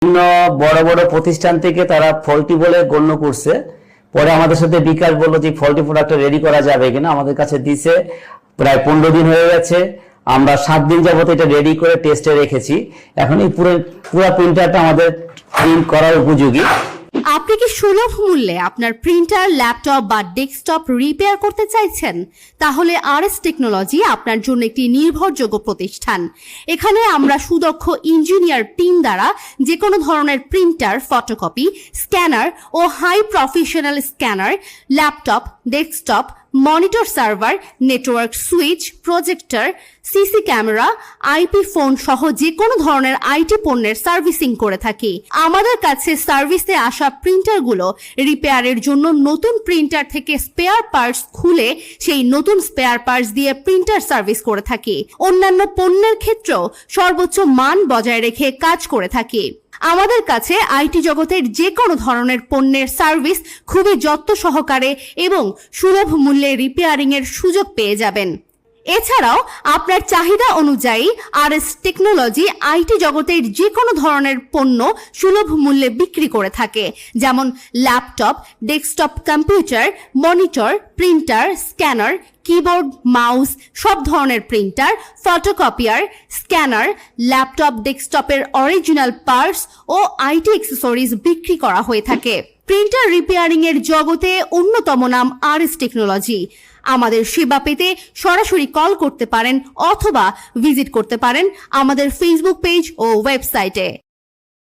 বিভিন্ন বড় বড় প্রতিষ্ঠান থেকে তারা ফল্টি বলে গণ্য করছে। পরে আমাদের সাথে বিকাশ বললো যে ফল্টি প্রোডাক্ট রেডি করা যাবে কিনা, আমাদের কাছে দিছে। প্রায় 15 দিন হয়ে গেছে, আমরা 7 দিন যাবত এটা রেডি করে টেস্টে রেখেছি। এখন এই পুরো প্রিন্টারটা আমাদের প্রিন্ট করার উপযোগী। আপনি কি সুলভ মূল্যে আপনার প্রিন্টার, ল্যাপটপ বা ডেস্কটপ রিপেয়ার করতে চাইছেন? তাহলে আরএস টেকনোলজি আপনার জন্য একটি নির্ভরযোগ্য প্রতিষ্ঠান। এখানে আমরা সুদক্ষ ইঞ্জিনিয়ার টিম দ্বারা যে কোনো ধরনের প্রিন্টার, ফটোকপি, স্ক্যানার ও high professional scanner, laptop, desktop, monitor, server, network switch, projector, CC camera, IP phone সহ যে কোনো ধরনের আইটি পণ্যের সার্ভিসিং করে থাকি। আমাদের কাছে সার্ভিসে আসা প্রিন্টারগুলো রিপেয়ারের জন্য নতুন প্রিন্টার থেকে স্পেয়ার পার্টস খুলে সেই নতুন স্পেয়ার পার্টস দিয়ে প্রিন্টার সার্ভিস করে থাকি। অন্যান্য পণ্যের ক্ষেত্রেও সর্বোচ্চ মান বজায় রেখে কাজ করে থাকি। আমাদের কাছে আইটি জগতের যে কোনো ধরনের পণ্যের সার্ভিস খুবই যত্ন সহকারে এবং সুলভ মূল্যে রিপেয়ারিং এর সুযোগ পেয়ে যাবেন। এছাড়াও আপনার চাহিদা অনুযায়ী আরএস টেকনোলজি আইটি জগতের যে কোনো ধরনের পণ্য সুলভ মূল্যে বিক্রি করে থাকে, যেমন laptop, desktop computer, monitor, printer, scanner, keyboard, mouse, সব ধরনের প্রিন্টার, ফটোকপিয়ার, স্ক্যানার, ল্যাপটপ, ডেস্কটপের অরিজিনাল পার্টস ও আইটি অ্যাক্সেসরিজ বিক্রি করা হয়ে থাকে। প্রিন্টার রিপেয়ারিং এর জগতে অন্যতম নাম আরএস টেকনোলজি। আমাদের সেবা পেতে সরাসরি কল করতে পারেন অথবা ভিজিট করতে পারেন আমাদের ফেসবুক পেজ ও ওয়েবসাইটে।